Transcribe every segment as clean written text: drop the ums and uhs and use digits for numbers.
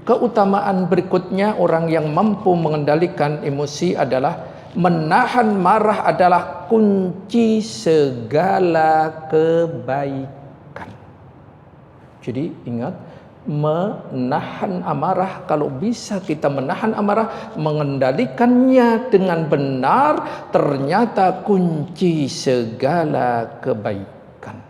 keutamaan berikutnya orang yang mampu mengendalikan emosi adalah menahan marah adalah kunci segala kebaikan. Jadi ingat, menahan amarah, kalau bisa kita menahan amarah, mengendalikannya dengan benar, ternyata kunci segala kebaikan.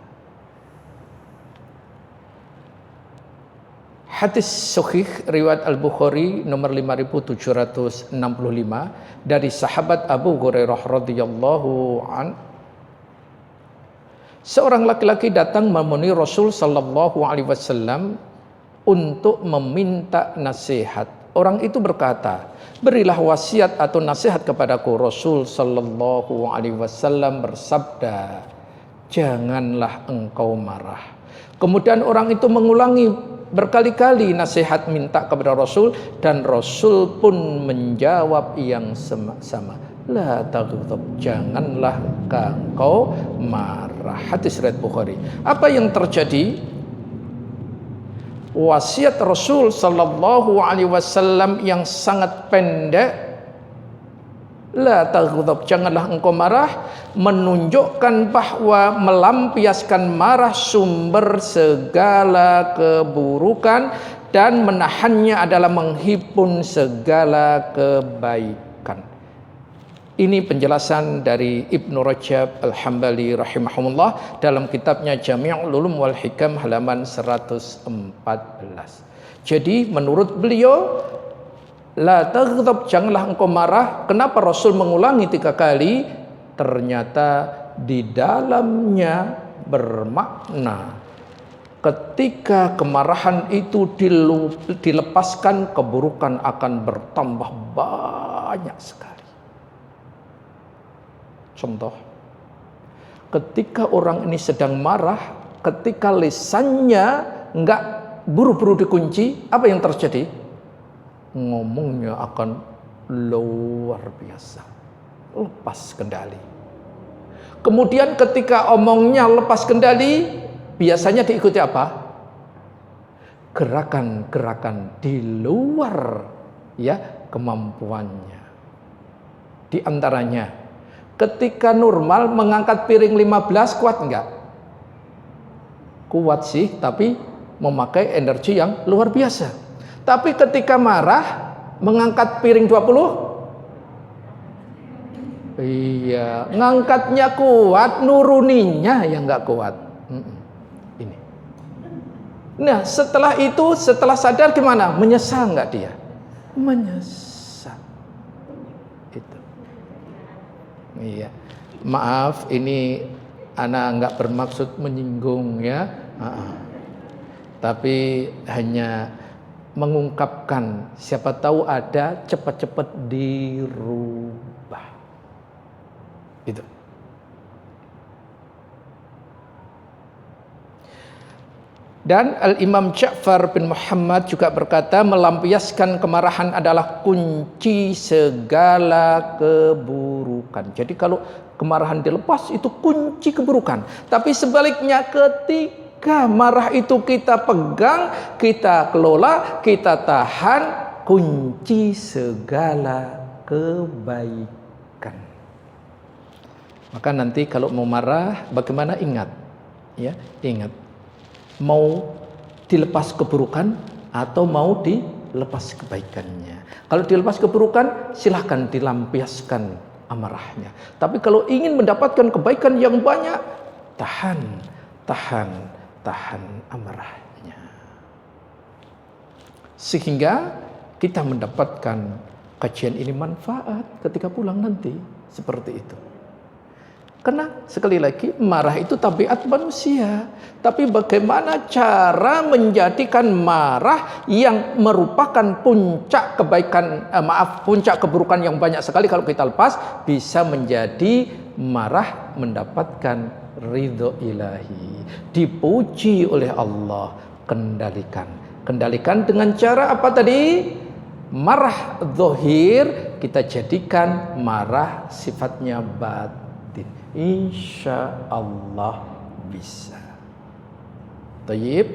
Hadis sahih riwayat Al-Bukhari nomor 5765 dari sahabat Abu Hurairah radhiyallahu an. Seorang laki-laki datang menemui Rasul sallallahu alaihi wasallam untuk meminta nasihat. Orang itu berkata, "Berilah wasiat atau nasihat kepadaku." Rasul sallallahu alaihi wasallam bersabda, "Janganlah engkau marah." Kemudian orang itu mengulangi berkali-kali nasihat minta kepada Rasul, dan Rasul pun menjawab yang sama. La taghdab, janganlah engkau marah. Hadis riwayat Bukhari. Apa yang terjadi? Wasiat Rasul sallallahu alaihi wasallam yang sangat pendek, la taghdab, janganlah engkau marah, menunjukkan bahwa melampiaskan marah sumber segala keburukan dan menahannya adalah menghimpun segala kebaikan. Ini penjelasan dari Ibnu Rajab Al-Hambali rahimahumullah dalam kitabnya Jami' Ulum wal Hikam halaman 114. Jadi menurut beliau, la taghdab, janganlah engkau marah. Kenapa Rasul mengulangi 3 kali? Ternyata di dalamnya bermakna ketika kemarahan itu dilepaskan, keburukan akan bertambah banyak sekali. Contoh, ketika orang ini sedang marah, ketika lisannya enggak buru-buru dikunci, apa yang terjadi? Ngomongnya akan luar biasa, lepas kendali. Kemudian ketika omongnya lepas kendali, biasanya diikuti apa? Gerakan-gerakan di luar kemampuannya. Di antaranya, ketika normal mengangkat piring 15 kuat enggak? Kuat sih, tapi memakai energi yang luar biasa. Tapi ketika marah mengangkat piring 20, iya, ngangkatnya kuat, nuruninya yang enggak kuat. Ini. Nah, setelah itu, setelah sadar gimana? Menyesal enggak dia? Menyesal. Itu. Iya. Maaf, ini ana enggak bermaksud menyinggung ya. Tapi hanya mengungkapkan, siapa tahu ada, cepat-cepat dirubah. Itu. Dan Al-Imam Ja'far bin Muhammad juga berkata, melampiaskan kemarahan adalah kunci segala keburukan. Jadi kalau kemarahan dilepas itu kunci keburukan. Tapi sebaliknya, ketika marah itu kita pegang, kita kelola, kita tahan, kunci segala kebaikan. Maka nanti kalau mau marah, bagaimana? Ingat, ya, ingat. Mau dilepas keburukan atau mau dilepas kebaikannya. Kalau dilepas keburukan, silahkan dilampiaskan amarahnya. Tapi kalau ingin mendapatkan kebaikan yang banyak, tahan amarahnya. Sehingga kita mendapatkan kajian ini manfaat ketika pulang nanti. Seperti itu. Karena sekali lagi, marah itu tabiat manusia. Tapi bagaimana cara menjadikan marah yang merupakan puncak kebaikan, puncak keburukan yang banyak sekali kalau kita lepas, bisa menjadi marah mendapatkan ridho ilahi, dipuji oleh Allah. Kendalikan dengan cara apa tadi? Marah zahir kita jadikan marah sifatnya batin. Insya Allah bisa. Tayyib.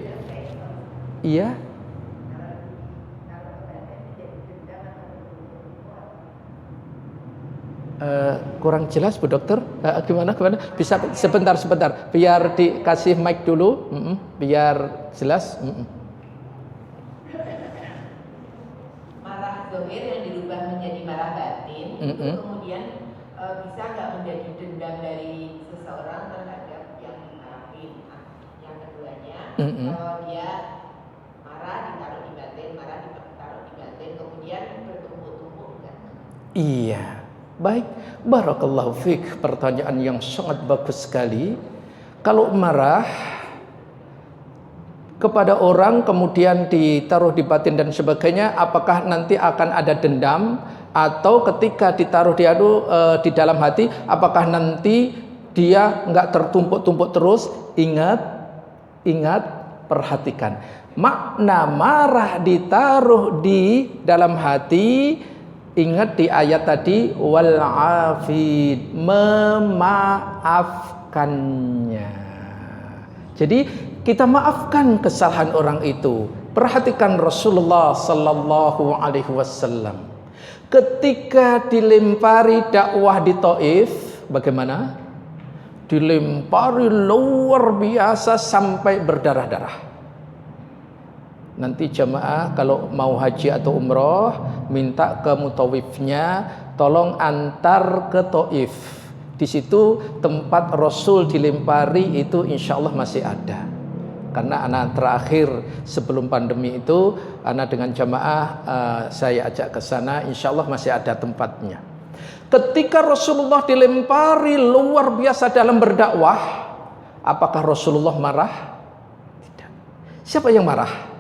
Iya. Kurang jelas Bu Dokter, gimana bisa sebentar biar dikasih mic dulu, biar jelas. Marah zahir yang dirubah menjadi marah batin itu kemudian bisa nggak menjadi dendam dari seseorang terhadap yang dimarahin. Yang keduanya kalau dia marah ditaruh di batin, marah ditaruh di batin, kemudian bertumpuk-tumpuk enggak? Iya. Baik, barakallahu fiik, pertanyaan yang sangat bagus sekali. Kalau marah kepada orang kemudian ditaruh di batin dan sebagainya, apakah nanti akan ada dendam, atau ketika ditaruh di dalam hati, apakah nanti dia nggak tertumpuk-tumpuk terus? Ingat, perhatikan makna marah ditaruh di dalam hati. Ingat di ayat tadi, wal afid, memaafkannya. Jadi kita maafkan kesalahan orang itu. Perhatikan Rasulullah sallallahu alaihi wasallam ketika dilempari dakwah di Taif, bagaimana? Dilempari luar biasa sampai berdarah-darah. Nanti jamaah kalau mau haji atau umroh, minta ke mutawifnya tolong antar ke Taif. Di situ tempat Rasul dilempari itu insya Allah masih ada. Karena anak terakhir sebelum pandemi itu, anak dengan jamaah saya ajak ke sana, insya Allah masih ada tempatnya. Ketika Rasulullah dilempari luar biasa dalam berdakwah, apakah Rasulullah marah? Tidak. Siapa yang marah?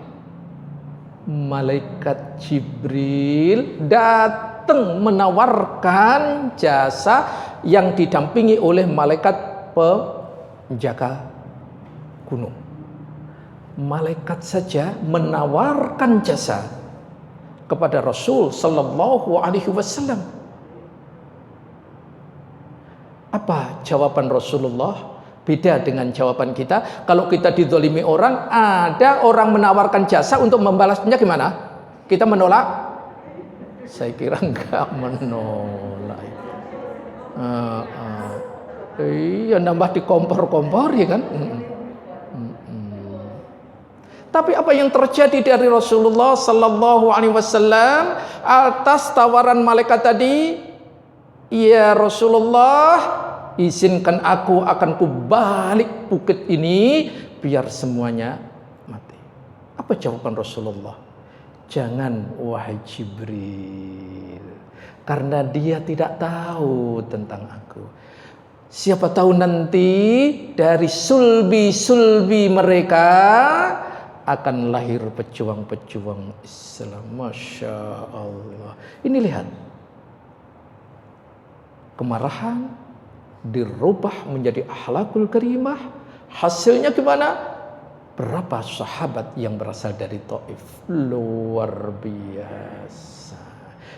Malaikat Jibril datang menawarkan jasa yang didampingi oleh malaikat penjaga gunung. Malaikat saja menawarkan jasa kepada Rasul sallallahu alaihi wasallam. Apa jawaban Rasulullah? Beda dengan jawaban kita. Kalau kita dizalimi orang, ada orang menawarkan jasa untuk membalasnya, gimana? Kita menolak? Saya kira enggak menolak. Iya, nambah dikompor-kompor ya kan? Tapi apa yang terjadi dari Rasulullah sallallahu alaihi wasallam atas tawaran malaikat tadi? Ya Rasulullah, izinkan aku akan kubalik bukit ini biar semuanya mati. Apa jawaban Rasulullah? Jangan wahai Jibril, karena dia tidak tahu tentang aku. Siapa tahu nanti dari sulbi-sulbi mereka akan lahir pejuang-pejuang Islam. Masya Allah. Ini lihat, kemarahan dirubah menjadi akhlakul karimah. Hasilnya gimana? Berapa sahabat yang berasal dari Taif? Luar biasa.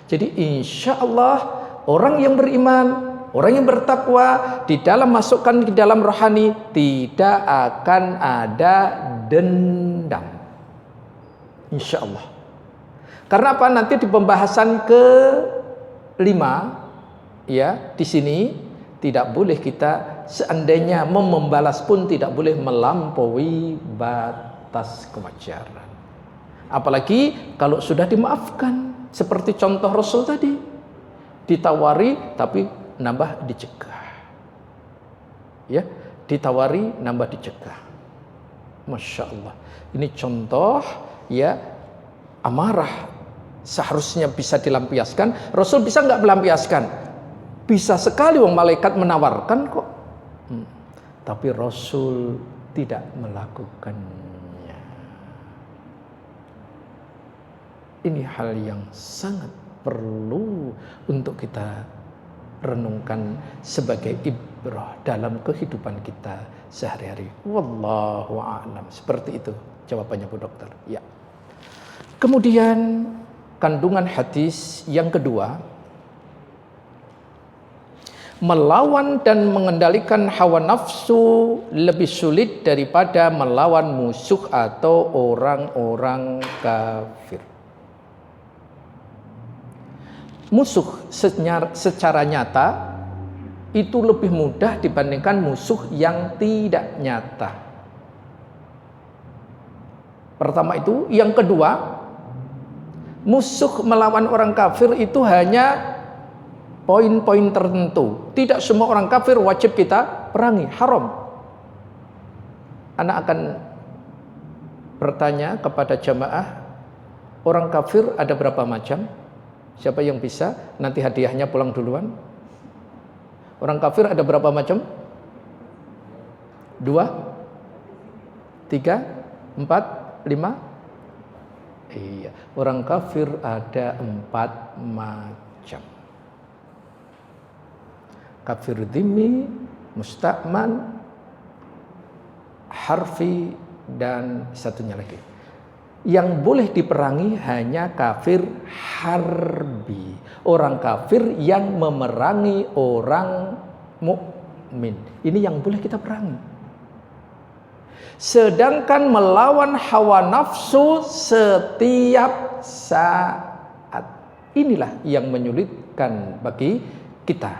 Jadi insya Allah orang yang beriman, orang yang bertakwa, di dalam masukkan di dalam rohani tidak akan ada dendam. Insya Allah. Karena apa? Nanti di pembahasan ke-5 ya, di sini tidak boleh kita seandainya mau membalas pun tidak boleh melampaui batas kewajaran. Apalagi kalau sudah dimaafkan, seperti contoh Rasul tadi, ditawari tapi nambah dicegah. Ya, ditawari nambah dicegah. Masya Allah. Ini contoh ya, amarah seharusnya bisa dilampiaskan. Rasul bisa nggak melampiaskan? Bisa sekali, wong malaikat menawarkan kok. Tapi Rasul tidak melakukannya. Ini hal yang sangat perlu untuk kita renungkan sebagai ibrah dalam kehidupan kita sehari-hari. Wallahu a'lam. Seperti itu jawabannya Bu Dokter. Ya. Kemudian kandungan hadis yang kedua, melawan dan mengendalikan hawa nafsu lebih sulit daripada melawan musuh atau orang-orang kafir. musuh secara nyata itu lebih mudah dibandingkan musuh yang tidak nyata. Pertama itu. Yang kedua, musuh melawan orang kafir itu hanya poin-poin tertentu. Tidak semua orang kafir wajib kita perangi, haram. Anak akan bertanya kepada jamaah, orang kafir ada berapa macam? Siapa yang bisa? Nanti hadiahnya pulang duluan. Orang kafir ada berapa macam? 2, 3, 4, 5? Iya, orang kafir ada 4 macam. Kafir dhimmi, musta'man, harfi, dan satunya lagi. Yang boleh diperangi hanya kafir harbi, orang kafir yang memerangi orang mukmin. Ini yang boleh kita perangi. Sedangkan melawan hawa nafsu setiap saat, inilah yang menyulitkan bagi kita.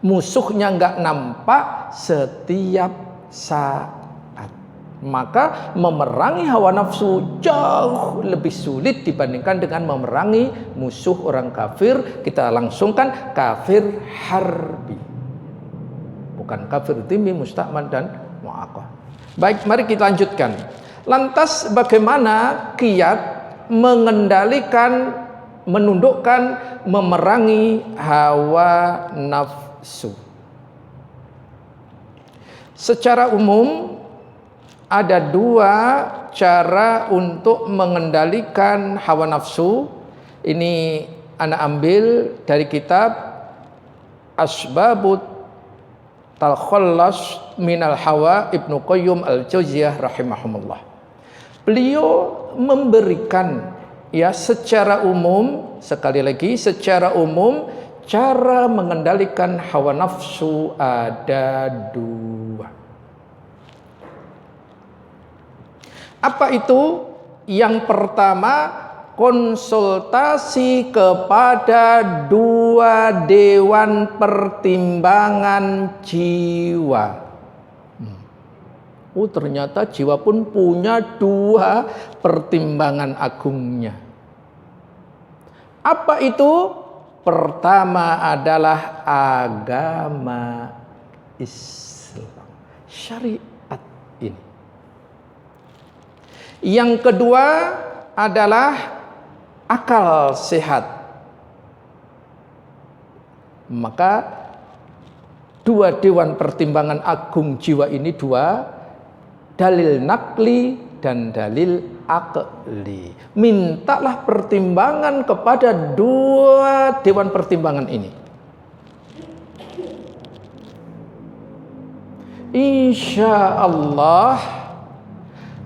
Musuhnya nggak nampak setiap saat. Maka memerangi hawa nafsu jauh lebih sulit dibandingkan dengan memerangi musuh orang kafir. Kita langsungkan kafir harbi, bukan kafir dhimmi, musta'man, dan mu'aqqah. Baik, mari kita lanjutkan. Lantas bagaimana kiat mengendalikan, menundukkan, memerangi hawa nafsu? Secara umum ada 2 cara untuk mengendalikan hawa nafsu. Ini anak ambil dari kitab Asbabut Talkhallas Minal Hawa Ibnu Qayyim Al-Jauziyah rahimahumullah. Beliau memberikan secara umum, sekali lagi secara umum, cara mengendalikan hawa nafsu ada 2. Apa itu? Yang pertama, konsultasi kepada 2 dewan pertimbangan jiwa. Ternyata jiwa pun punya 2 pertimbangan agungnya. Apa itu? Pertama adalah agama Islam, syariat ini. Yang kedua adalah akal sehat. Maka 2 dewan pertimbangan agung jiwa ini 2, dalil nakli dan dalil akli. Mintalah pertimbangan kepada 2 dewan pertimbangan ini. Insya Allah,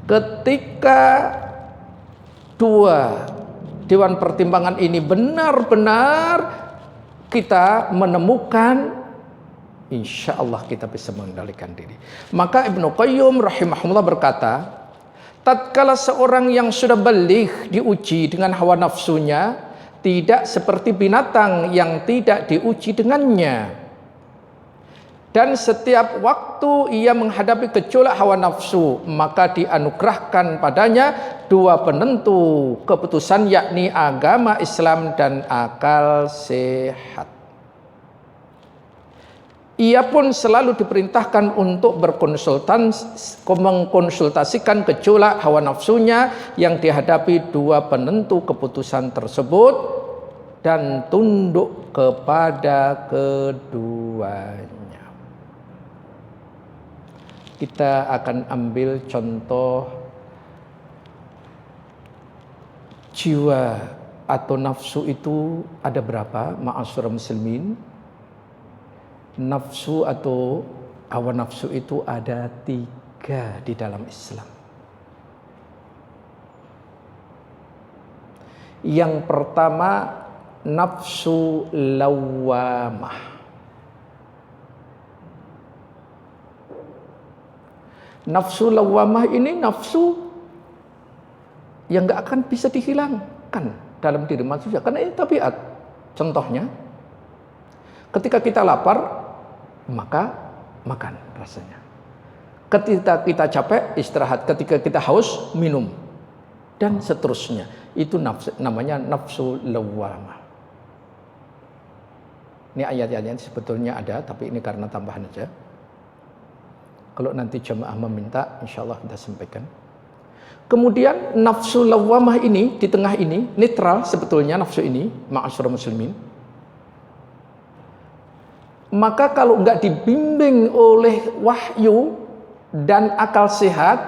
ketika 2 dewan pertimbangan ini benar-benar kita menemukan, insya Allah kita bisa mengendalikan diri. Maka Ibnu Qayyim rahimahullah berkata, tatkala seorang yang sudah baligh diuji dengan hawa nafsunya, tidak seperti binatang yang tidak diuji dengannya. Dan setiap waktu ia menghadapi gejolak hawa nafsu, maka dianugerahkan padanya 2 penentu keputusan, yakni agama Islam dan akal sehat. Ia pun selalu diperintahkan untuk mengkonsultasikan gejolak hawa nafsunya yang dihadapi 2 penentu keputusan tersebut dan tunduk kepada keduanya. Kita akan ambil contoh jiwa atau nafsu itu ada berapa, ma'asyiral muslimin? Nafsu atau hawa nafsu itu ada 3 di dalam Islam. Yang pertama, nafsu lawamah. Nafsu lawamah ini nafsu yang gak akan bisa dihilangkan dalam diri manusia, karena ini tabiat. Contohnya, ketika kita lapar, maka makan rasanya. Ketika kita capek, istirahat. Ketika kita haus, minum. Dan seterusnya. Itu namanya nafsu lawwamah. Ini ayat-ayatnya sebetulnya ada, tapi ini karena tambahan aja. Kalau nanti jamaah meminta, insya Allah kita sampaikan. Kemudian nafsu lawwamah ini, di tengah ini, netral sebetulnya nafsu ini, ma'asyiral muslimin. Maka kalau nggak dibimbing oleh wahyu dan akal sehat,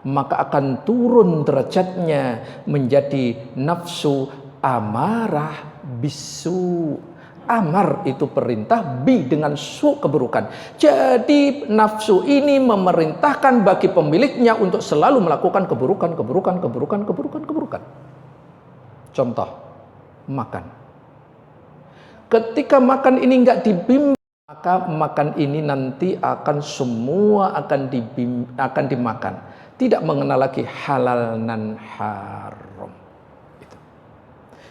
maka akan turun derajatnya menjadi nafsu amarah bisu. Amar itu perintah, bi dengan su keburukan. Jadi nafsu ini memerintahkan bagi pemiliknya untuk selalu melakukan keburukan. Contoh, makan. Ketika makan ini nggak dibimbing, maka makan ini nanti akan semua akan dimakan. Tidak mengenal lagi halal dan haram. Itu.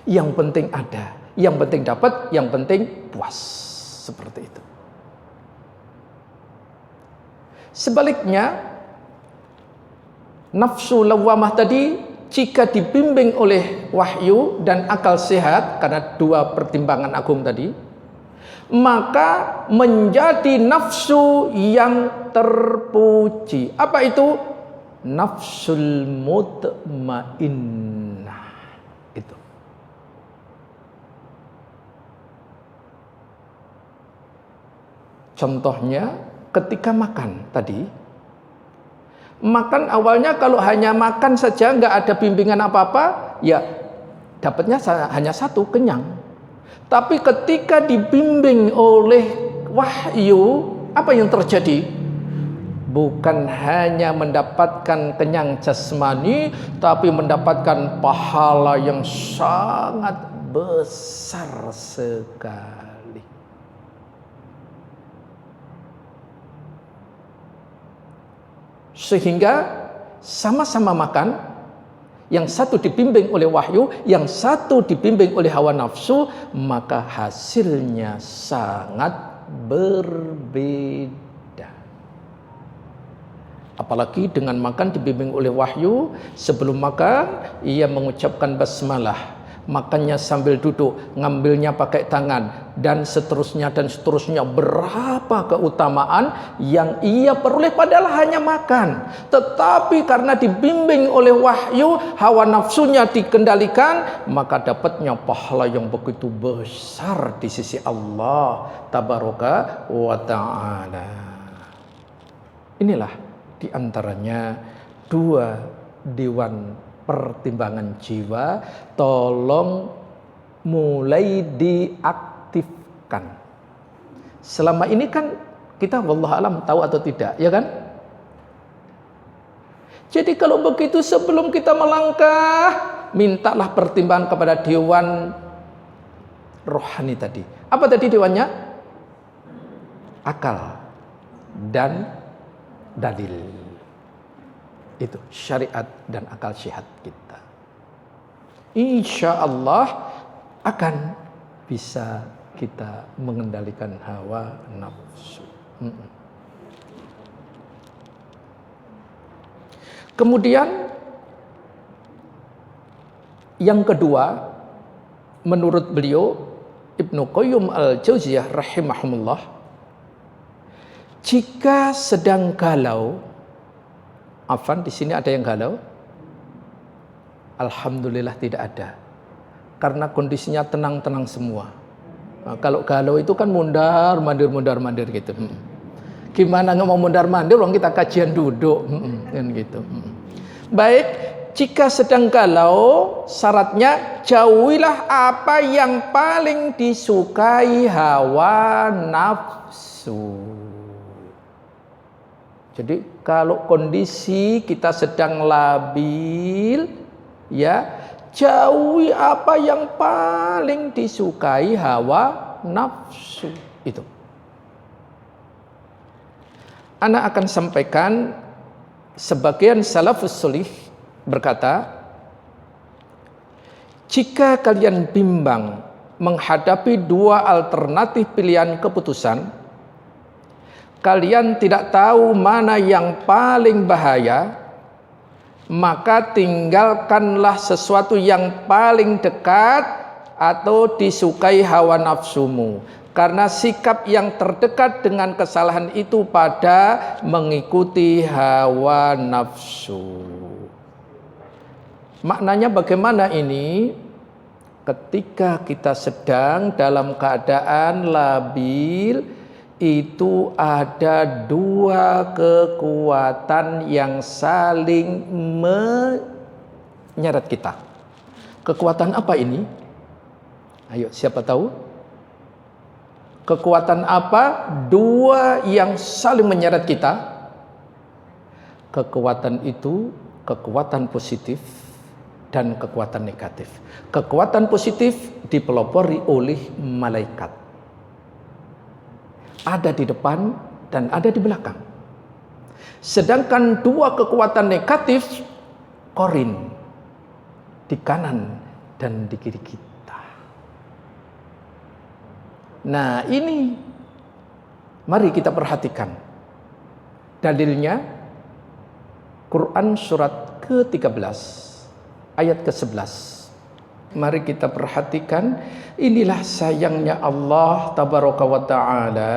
Yang penting ada, yang penting dapat, yang penting puas. Seperti itu. Sebaliknya, nafsu lawwamah tadi jika dibimbing oleh wahyu dan akal sehat, karena dua pertimbangan agung tadi, maka menjadi nafsu yang terpuji. Apa itu? Nafsul mutmainnah. Itu. Contohnya ketika makan tadi, makan awalnya kalau hanya makan saja nggak ada bimbingan apa-apa, ya dapatnya hanya satu, kenyang. Tapi ketika dibimbing oleh wahyu, apa yang terjadi? Bukan hanya mendapatkan kenyang jasmani, tapi mendapatkan pahala yang sangat besar sekali. Sehingga sama-sama makan, yang satu dibimbing oleh wahyu, yang satu dibimbing oleh hawa nafsu, maka hasilnya sangat berbeda. Apalagi dengan makan dibimbing oleh wahyu, sebelum makan ia mengucapkan basmalah, makannya sambil duduk, ngambilnya pakai tangan, dan seterusnya. Berapa keutamaan yang ia peroleh padahal hanya makan. Tetapi karena dibimbing oleh wahyu, hawa nafsunya dikendalikan, maka dapatnya pahala yang begitu besar di sisi Allah tabaraka wa ta'ala. Inilah di antaranya dua dewan pertimbangan jiwa, tolong mulai diaktifkan. Selama ini kan kita wallahu alam tahu atau tidak, ya kan? Jadi kalau begitu sebelum kita melangkah, mintalah pertimbangan kepada dewan rohani tadi. Apa tadi dewannya? Akal dan dalil. Itu syariat dan akal sehat kita. Insya Allah akan bisa kita mengendalikan hawa nafsu. Kemudian yang kedua, menurut beliau Ibnu Qayyim al-Jauziyah rahimahumullah, jika sedang galau, Afan, di sini ada yang galau? Alhamdulillah tidak ada. Karena kondisinya tenang-tenang semua. Nah, kalau galau itu kan mundar-mandir gitu. Gimana nggak mau mundar-mandir? Orang kita kajian duduk, kan gitu. Baik, jika sedang galau, syaratnya jauhilah apa yang paling disukai hawa nafsu. Jadi kalau kondisi kita sedang labil, ya jauhi apa yang paling disukai hawa nafsu itu. Ana akan sampaikan sebagian salafus sholih berkata, jika kalian bimbang menghadapi dua alternatif pilihan keputusan, kalian tidak tahu mana yang paling bahaya, maka tinggalkanlah sesuatu yang paling dekat atau disukai hawa nafsumu. Karena sikap yang terdekat dengan kesalahan itu pada mengikuti hawa nafsu. Maknanya bagaimana ini? Ketika kita sedang dalam keadaan labil, itu ada dua kekuatan yang saling menyeret kita. Kekuatan apa ini? Ayo, siapa tahu? Kekuatan apa? Dua yang saling menyeret kita. Kekuatan itu kekuatan positif dan kekuatan negatif. Kekuatan positif dipelopori oleh malaikat. Ada di depan dan ada di belakang. Sedangkan dua kekuatan negatif, korin, di kanan dan di kiri kita. Nah ini, mari kita perhatikan. Dalilnya, Quran surat ke-13. Ayat ke-11. Mari kita perhatikan, inilah sayangnya Allah tabaraka wa ta'ala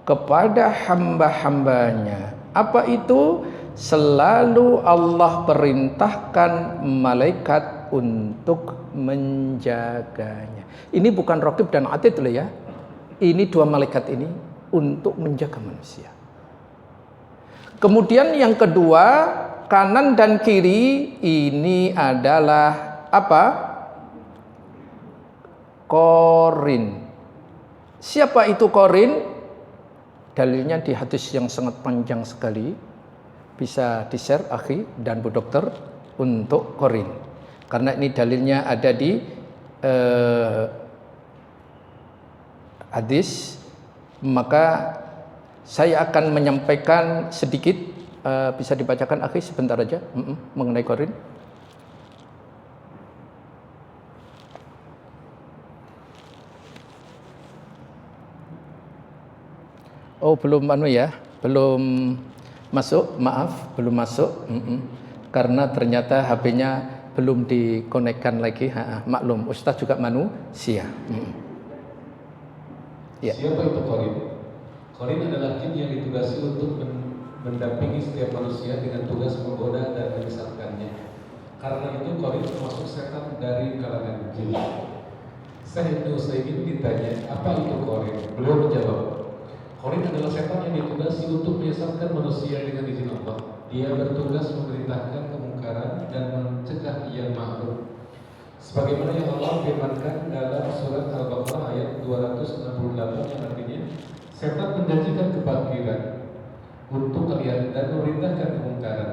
kepada hamba-hambanya. Apa itu? Selalu Allah perintahkan malaikat untuk menjaganya. Ini bukan Raqib dan Atid loh ya. Ini dua malaikat ini untuk menjaga manusia. Kemudian yang kedua, kanan dan kiri ini adalah apa? Korin. Siapa itu korin? Dalilnya di hadis yang sangat panjang sekali. Bisa di-share akhi dan Bu Dokter untuk korin. Karena ini dalilnya ada di hadis, maka saya akan menyampaikan sedikit. Bisa dibacakan akhi sebentar aja mengenai korin. Oh belum ya, belum masuk, maaf belum masuk. Karena ternyata HP-nya belum dikonekkan lagi. Maklum, Ustaz juga manusia. Ya. Siapa itu korin? Korin adalah jin yang ditugasi untuk mendampingi setiap manusia dengan tugas menggoda dan menyesatkannya. Karena itu korin termasuk setan dari kalangan jin. Syekh Ibnu Utsaimin ditanya, apa itu korin? Beliau menjawab, korin adalah setan yang ditugasi untuk menyesatkan manusia dengan izin Allah. Dia bertugas memerintahkan kemungkaran dan mencegah yang ma'ruf. Sebagaimana yang Allah firmankan dalam surat Al-Baqarah ayat 268 yang artinya, setan menjanjikan kebakiran untuk kalian dan memerintahkan kemungkaran.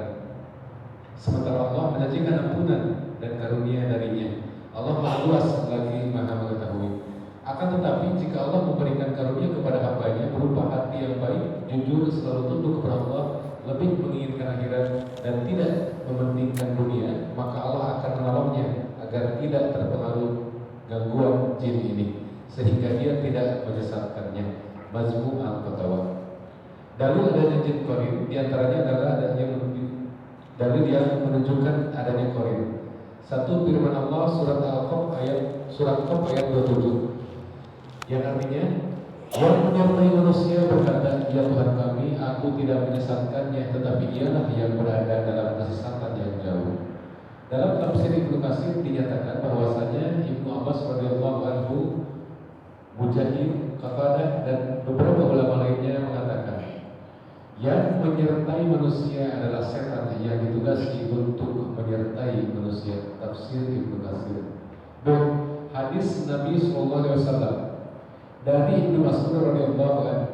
Sementara Allah menjanjikan ampunan dan karunia darinya. Allah Maha Luas lagi Maha Mengetahui. Akan tetapi jika Allah memberikan karunia kepada hambanya berupa hati yang baik, jujur, selalu tunduk kepada Allah, lebih menginginkan akhirat dan tidak mementingkan dunia, maka Allah akan menolongnya agar tidak terpengaruh gangguan jin ini, sehingga dia tidak menyesatkannya. Mazmu Al-Fatawa. Dalil adanya jin korin diantaranya adalah dalil yang menunjukkan adanya korin. Satu, firman Allah surat Al-Qaf ayat 27 yang artinya, yang menyertai manusia berkata, ya Tuhan kami, aku tidak menyesatkannya, tetapi ialah yang berada dalam kesesatan yang jauh. Dalam tafsir Ibnu Katsir dinyatakan bahwasanya Ibnu Abbas radhiyallahu anhu, Mujahid, Qatadah dan beberapa ulama lainnya mengatakan, yang menyertai manusia adalah setan yang ditugasi untuk menyertai manusia. Tafsir Ibnu Katsir. Dan hadis Nabi SAW dari Ibnu Mas'ud radhiyallahu anhu,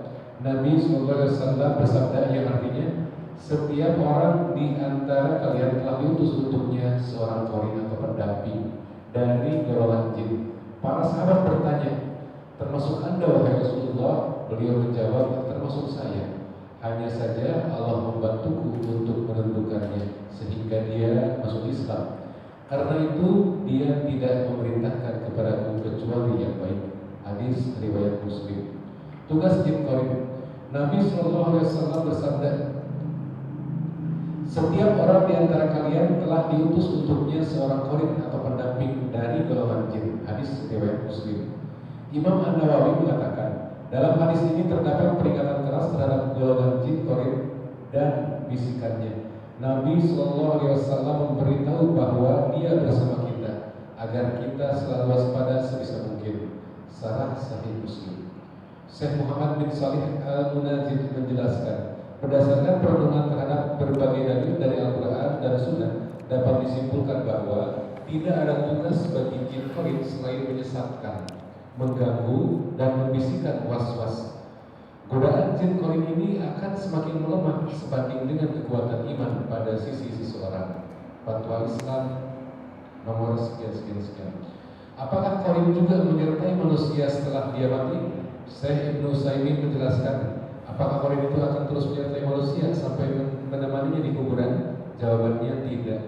Nabi SAW bersabda yang artinya, setiap orang di antara kalian telah diutus untuknya seorang korin atau pendamping dari golongan jin. Para sahabat bertanya, termasuk Anda wahai Rasulullah? Beliau menjawab, termasuk saya. Hanya saja Allah membantuku untuk menentukannya sehingga dia masuk Islam. Karena itu dia tidak memerintahkan kepadaku kecuali yang baik. Hadis riwayat Muslim. Tugas jin qorib. Nabi SAW bersabda, setiap orang di antara kalian telah diutus untuknya seorang qorib atau pendamping dari golongan jin. Hadis riwayat Muslim. Imam An-Nawawi mengatakan, dalam hadis ini terdapat peringatan keras terhadap golongan jin qorib dan bisikannya. Nabi SAW memberitahu bahwa dia bersama kita agar kita selalu waspada sebisa mungkin. Sarah Sahih Muslim. Syekh Muhammad bin Salih Al-Munajjid menjelaskan, berdasarkan perenungan terhadap berbagai dalil dari Al-Quran dan Sunnah, dapat disimpulkan bahwa tidak ada tugas bagi jin qorib selain menyesatkan, mengganggu, dan membisikkan was-was. Godaan jin qorib ini akan semakin melemah sebanding dengan kekuatan iman pada sisi seseorang. Fatwa Islam nomor sekian. Apakah qorib juga menyertai manusia setelah dia mati? Syekh Ibnu Utsaimin menjelaskan, apakah qorib itu akan terus menyertai manusia sampai menemaninya di kuburan? Jawabannya tidak.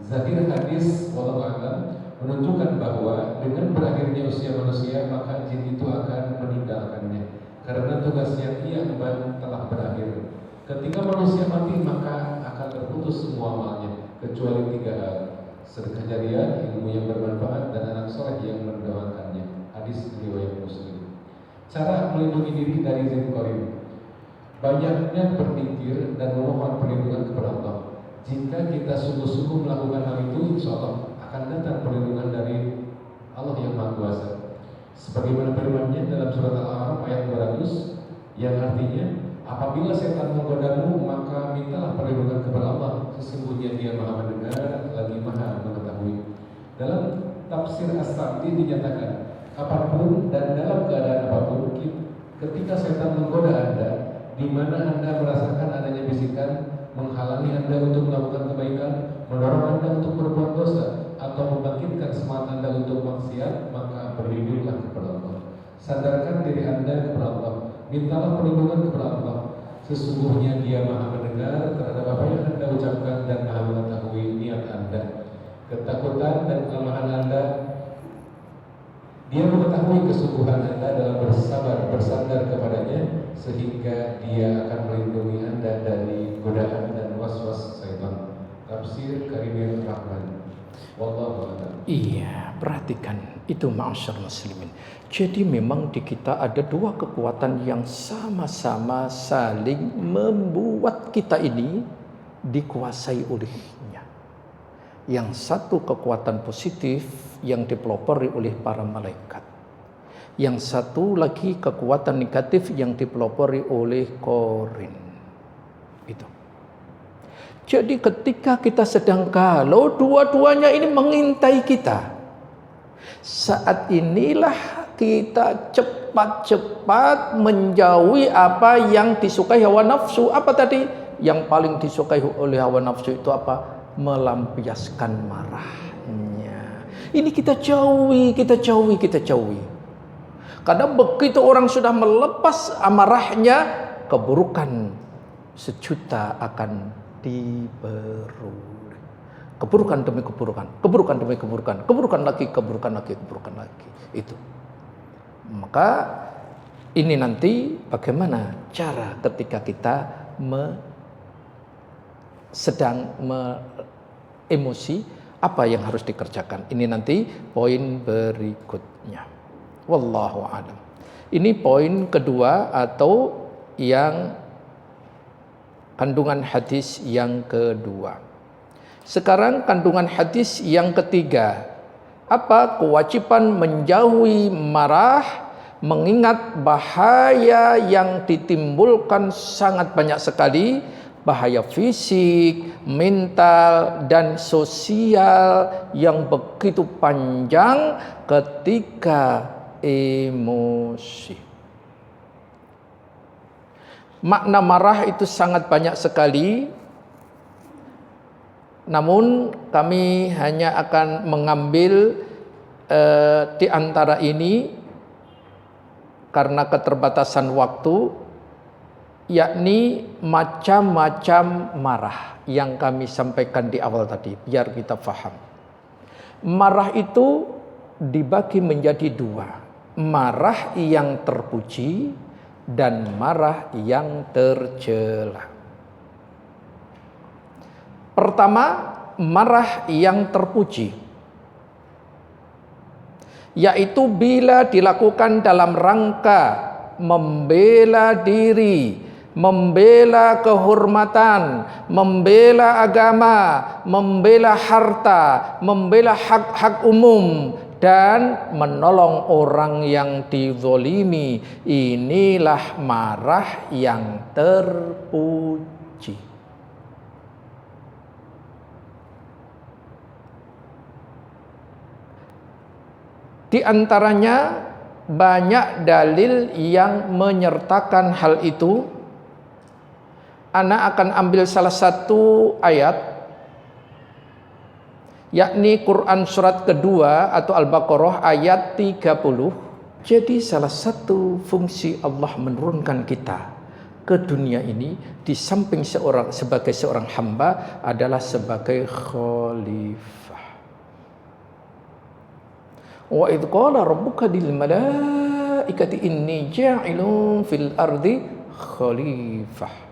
Zahir hadis wallahu a'lam menunjukkan bahwa dengan berakhirnya usia manusia maka jin itu akan meninggalkannya karena tugas yang ia emban telah berakhir. Ketika manusia mati maka akan terputus semua amalnya kecuali 3 hal: sedekah jariah, ilmu yang bermanfaat, dan anak soleh yang mendoakannya. Hadis riwayat Muslim. Cara melindungi diri dari jin qorib: banyaknya berzikir dan memohon perlindungan kepada Allah. Jika kita sungguh-sungguh melakukan hal itu, insya Allah akan datang perlindungan dari Allah yang Maha Kuasa. Sebagaimana firman-Nya dalam surat Al-A'raf ayat 200, yang artinya, apabila setan menggodamu, maka mintalah perlindungan kepada Allah. Sesungguhnya Dia Maha mendengar lagi Maha mengetahui. Dalam tafsir As-Sa'di dinyatakan, kapanpun dan dalam keadaan apapun, ketika setan menggoda Anda, di mana Anda merasakan adanya bisikan menghalangi Anda untuk melakukan kebaikan, mendorong Anda untuk berbuat dosa, atau membangkitkan semangat Anda untuk maksiat, maka berlindunglah kepada Allah. Sadarkan diri Anda kepada Allah, mintalah perlindungan kepada Allah. Sesungguhnya Dia Maha mendengar terhadap apa yang Anda ucapkan dan Maha mengetahui niat Anda. Ketakutan dan kelemahan Anda, Dia mengetahui kesungguhan Anda dalam bersabar, bersandar kepadanya, sehingga Dia akan melindungi Anda dari godaan dan was-was syaitan. Tafsir Karimir Rahman. Wallahu a'lam. Iya, perhatikan itu ma'asyar muslimin. Jadi memang di kita ada 2 kekuatan yang sama-sama saling membuat kita ini dikuasai olehnya. Yang satu kekuatan positif yang dipelopori oleh para malaikat. Yang satu lagi kekuatan negatif yang dipelopori oleh korin. Itu. Jadi ketika kita sedang galau, dua-duanya ini mengintai kita. Saat inilah kita cepat-cepat menjauhi apa yang disukai hawa nafsu. Apa tadi? Yang paling disukai oleh hawa nafsu itu apa? Melampiaskan marahnya. Ini kita jauhi. Karena begitu orang sudah melepas amarahnya, keburukan sejuta akan diberuli. Keburukan demi keburukan, keburukan lagi. Itu. Maka ini nanti bagaimana cara ketika kita sedang emosi, apa yang harus dikerjakan. Ini nanti poin berikutnya. Wallahu a'lam. Ini poin kedua atau yang kandungan hadis yang kedua. Sekarang kandungan hadis yang ketiga. Apa? Kewajiban menjauhi marah, mengingat bahaya yang ditimbulkan sangat banyak sekali, bahaya fisik, mental, dan sosial yang begitu panjang ketika emosi. Makna marah itu sangat banyak sekali. Namun kami hanya akan mengambil di antara ini karena keterbatasan waktu, yakni macam-macam marah yang kami sampaikan di awal tadi, biar kita paham. Marah itu dibagi menjadi dua. Marah yang terpuji dan marah yang tercela. Pertama, marah yang terpuji, yaitu bila dilakukan dalam rangka membela diri, membela kehormatan, membela agama, membela harta, membela hak-hak umum, dan menolong orang yang dizolimi. Inilah marah yang terpuji. Di antaranya banyak dalil yang menyertakan hal itu. Ana akan ambil salah satu ayat, yakni Quran surat kedua atau Al-Baqarah ayat 30. Jadi salah satu fungsi Allah menurunkan kita ke dunia ini, di samping sebagai seorang hamba, adalah sebagai khalifah. Wa idh qala rabbuka lil malaikati inni ja'ilun fil ardi khalifah.